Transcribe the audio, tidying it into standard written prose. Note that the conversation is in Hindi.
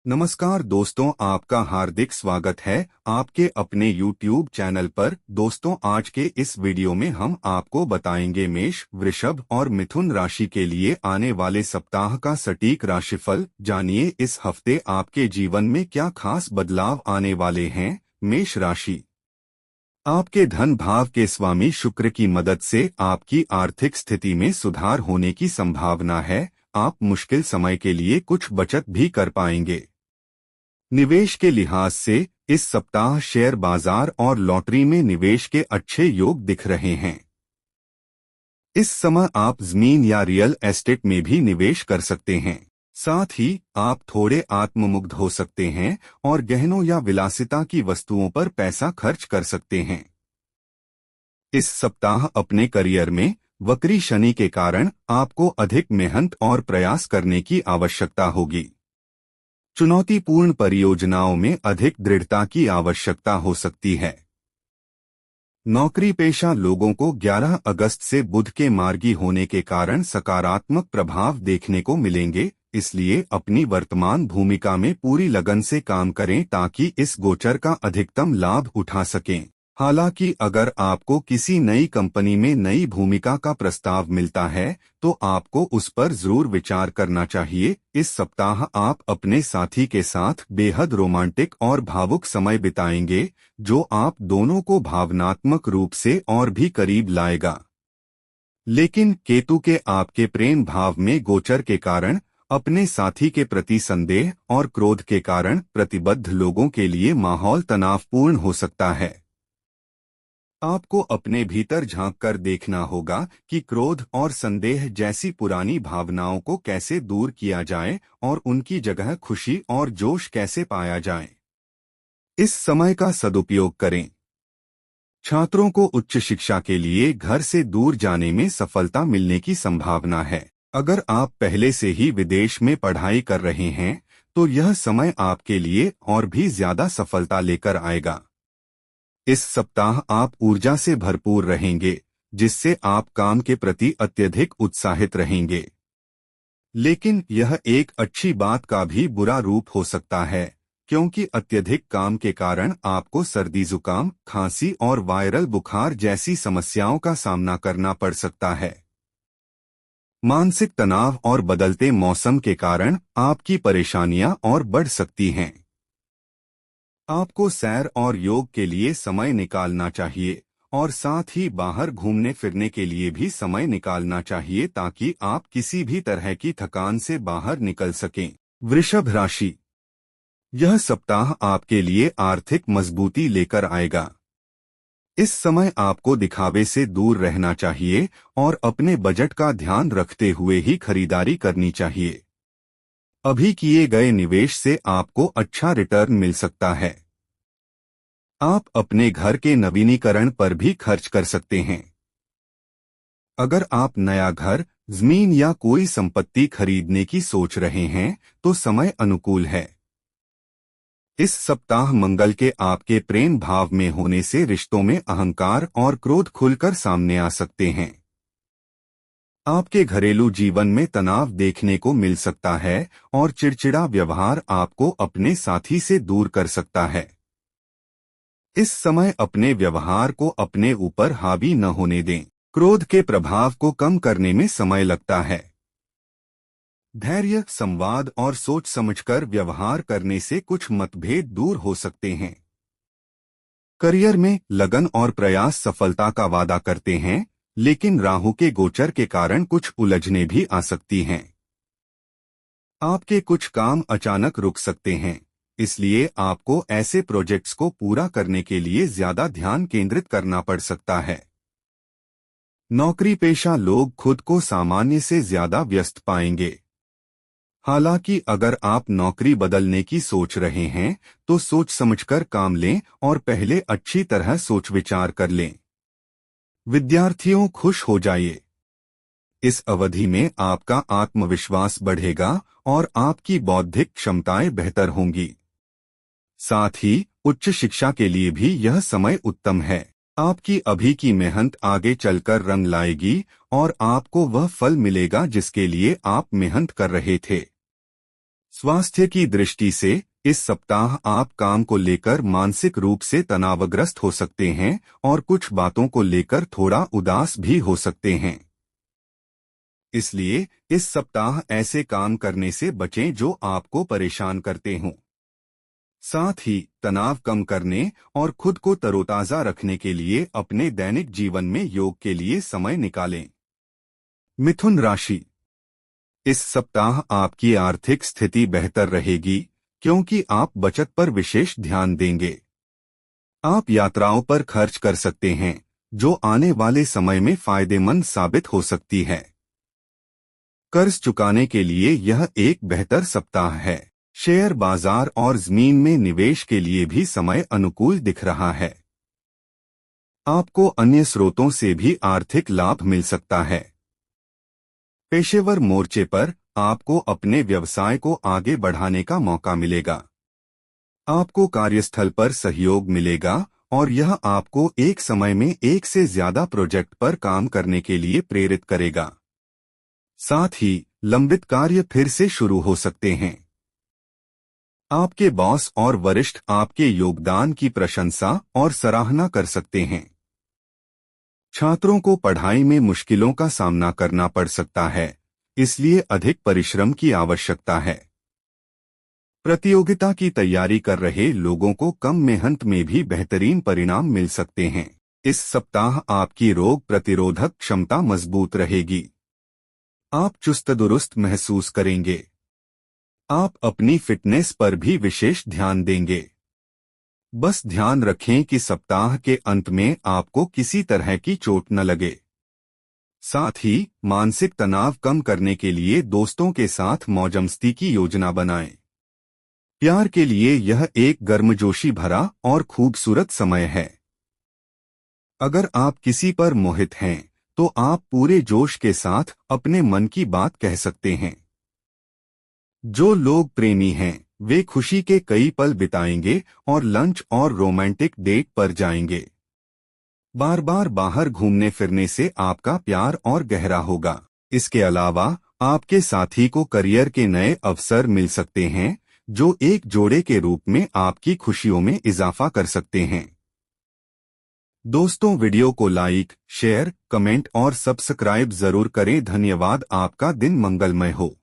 नमस्कार दोस्तों, आपका हार्दिक स्वागत है आपके अपने YouTube चैनल पर। दोस्तों, आज के इस वीडियो में हम आपको बताएंगे मेष, वृषभ और मिथुन राशि के लिए आने वाले सप्ताह का सटीक राशिफल। जानिए इस हफ्ते आपके जीवन में क्या खास बदलाव आने वाले हैं। मेष राशि, आपके धन भाव के स्वामी शुक्र की मदद से आपकी आर्थिक स्थिति में सुधार होने की संभावना है। आप मुश्किल समय के लिए कुछ बचत भी कर पाएंगे। निवेश के लिहाज से इस सप्ताह शेयर बाजार और लॉटरी में निवेश के अच्छे योग दिख रहे हैं। इस समय आप जमीन या रियल एस्टेट में भी निवेश कर सकते हैं। साथ ही आप थोड़े आत्ममुग्ध हो सकते हैं और गहनों या विलासिता की वस्तुओं पर पैसा खर्च कर सकते हैं। इस सप्ताह अपने करियर में वक्री शनि के कारण आपको अधिक मेहनत और प्रयास करने की आवश्यकता होगी। चुनौतीपूर्ण परियोजनाओं में अधिक दृढ़ता की आवश्यकता हो सकती है। नौकरी पेशा लोगों को 11 अगस्त से बुध के मार्गी होने के कारण सकारात्मक प्रभाव देखने को मिलेंगे, इसलिए अपनी वर्तमान भूमिका में पूरी लगन से काम करें ताकि इस गोचर का अधिकतम लाभ उठा सकें। हालांकि अगर आपको किसी नई कंपनी में नई भूमिका का प्रस्ताव मिलता है तो आपको उस पर जरूर विचार करना चाहिए। इस सप्ताह आप अपने साथी के साथ बेहद रोमांटिक और भावुक समय बिताएंगे, जो आप दोनों को भावनात्मक रूप से और भी करीब लाएगा। लेकिन केतु के आपके प्रेम भाव में गोचर के कारण अपने साथी के प्रति संदेह और क्रोध के कारण प्रतिबद्ध लोगों के लिए माहौल तनावपूर्ण हो सकता है। आपको अपने भीतर झांककर देखना होगा कि क्रोध और संदेह जैसी पुरानी भावनाओं को कैसे दूर किया जाए और उनकी जगह खुशी और जोश कैसे पाया जाए। इस समय का सदुपयोग करें। छात्रों को उच्च शिक्षा के लिए घर से दूर जाने में सफलता मिलने की संभावना है। अगर आप पहले से ही विदेश में पढ़ाई कर रहे हैं तो यह समय आपके लिए और भी ज्यादा सफलता लेकर आएगा। इस सप्ताह आप ऊर्जा से भरपूर रहेंगे, जिससे आप काम के प्रति अत्यधिक उत्साहित रहेंगे। लेकिन यह एक अच्छी बात का भी बुरा रूप हो सकता है, क्योंकि अत्यधिक काम के कारण आपको सर्दी, जुकाम, खांसी और वायरल बुखार जैसी समस्याओं का सामना करना पड़ सकता है। मानसिक तनाव और बदलते मौसम के कारण आपकी परेशानियां और बढ़ सकती हैं। आपको सैर और योग के लिए समय निकालना चाहिए और साथ ही बाहर घूमने फिरने के लिए भी समय निकालना चाहिए ताकि आप किसी भी तरह की थकान से बाहर निकल सकें। वृषभ राशि, यह सप्ताह आपके लिए आर्थिक मजबूती लेकर आएगा। इस समय आपको दिखावे से दूर रहना चाहिए और अपने बजट का ध्यान रखते हुए ही खरीदारी करनी चाहिए। अभी किए गए निवेश से आपको अच्छा रिटर्न मिल सकता है। आप अपने घर के नवीनीकरण पर भी खर्च कर सकते हैं। अगर आप नया घर, जमीन या कोई संपत्ति खरीदने की सोच रहे हैं तो समय अनुकूल है। इस सप्ताह मंगल के आपके प्रेम भाव में होने से रिश्तों में अहंकार और क्रोध खुलकर सामने आ सकते हैं। आपके घरेलू जीवन में तनाव देखने को मिल सकता है और चिड़चिड़ा व्यवहार आपको अपने साथी से दूर कर सकता है। इस समय अपने व्यवहार को अपने ऊपर हावी न होने दें। क्रोध के प्रभाव को कम करने में समय लगता है। धैर्य, संवाद और सोच समझकर व्यवहार करने से कुछ मतभेद दूर हो सकते हैं। करियर में लगन और प्रयास सफलता का वादा करते हैं, लेकिन राहु के गोचर के कारण कुछ उलझने भी आ सकती हैं। आपके कुछ काम अचानक रुक सकते हैं, इसलिए आपको ऐसे प्रोजेक्ट्स को पूरा करने के लिए ज्यादा ध्यान केंद्रित करना पड़ सकता है। नौकरी पेशा लोग खुद को सामान्य से ज्यादा व्यस्त पाएंगे। हालांकि अगर आप नौकरी बदलने की सोच रहे हैं तो सोच समझकर काम लें और पहले अच्छी तरह सोच विचार कर लें। विद्यार्थियों, खुश हो जाइए। इस अवधि में आपका आत्मविश्वास बढ़ेगा और आपकी बौद्धिक क्षमताएं बेहतर होंगी। साथ ही उच्च शिक्षा के लिए भी यह समय उत्तम है। आपकी अभी की मेहनत आगे चलकर रंग लाएगी और आपको वह फल मिलेगा जिसके लिए आप मेहनत कर रहे थे। स्वास्थ्य की दृष्टि से इस सप्ताह आप काम को लेकर मानसिक रूप से तनावग्रस्त हो सकते हैं और कुछ बातों को लेकर थोड़ा उदास भी हो सकते हैं। इसलिए इस सप्ताह ऐसे काम करने से बचें जो आपको परेशान करते हों। साथ ही तनाव कम करने और खुद को तरोताजा रखने के लिए अपने दैनिक जीवन में योग के लिए समय निकालें। मिथुन राशि, इस सप्ताह आपकी आर्थिक स्थिति बेहतर रहेगी क्योंकि आप बचत पर विशेष ध्यान देंगे। आप यात्राओं पर खर्च कर सकते हैं जो आने वाले समय में फायदेमंद साबित हो सकती है। कर्ज चुकाने के लिए यह एक बेहतर सप्ताह है। शेयर बाजार और जमीन में निवेश के लिए भी समय अनुकूल दिख रहा है। आपको अन्य स्रोतों से भी आर्थिक लाभ मिल सकता है। पेशेवर मोर्चे पर आपको अपने व्यवसाय को आगे बढ़ाने का मौका मिलेगा। आपको कार्यस्थल पर सहयोग मिलेगा और यह आपको एक समय में एक से ज्यादा प्रोजेक्ट पर काम करने के लिए प्रेरित करेगा। साथ ही लंबित कार्य फिर से शुरू हो सकते हैं। आपके बॉस और वरिष्ठ आपके योगदान की प्रशंसा और सराहना कर सकते हैं। छात्रों को पढ़ाई में मुश्किलों का सामना करना पड़ सकता है, इसलिए अधिक परिश्रम की आवश्यकता है। प्रतियोगिता की तैयारी कर रहे लोगों को कम मेहनत में भी बेहतरीन परिणाम मिल सकते हैं। इस सप्ताह आपकी रोग प्रतिरोधक क्षमता मजबूत रहेगी। आप चुस्त दुरुस्त महसूस करेंगे। आप अपनी फिटनेस पर भी विशेष ध्यान देंगे। बस ध्यान रखें कि सप्ताह के अंत में आपको किसी तरह की चोट न लगे। साथ ही मानसिक तनाव कम करने के लिए दोस्तों के साथ मौजमस्ती की योजना बनाएं। प्यार के लिए यह एक गर्मजोशी भरा और खूबसूरत समय है। अगर आप किसी पर मोहित हैं तो आप पूरे जोश के साथ अपने मन की बात कह सकते हैं। जो लोग प्रेमी हैं वे खुशी के कई पल बिताएंगे और लंच और रोमांटिक डेट पर जाएंगे। बार बार बाहर घूमने फिरने से आपका प्यार और गहरा होगा। इसके अलावा आपके साथी को करियर के नए अवसर मिल सकते हैं जो एक जोड़े के रूप में आपकी खुशियों में इजाफा कर सकते हैं। दोस्तों, वीडियो को लाइक, शेयर, कमेंट और सब्सक्राइब जरूर करें। धन्यवाद। आपका दिन मंगलमय हो।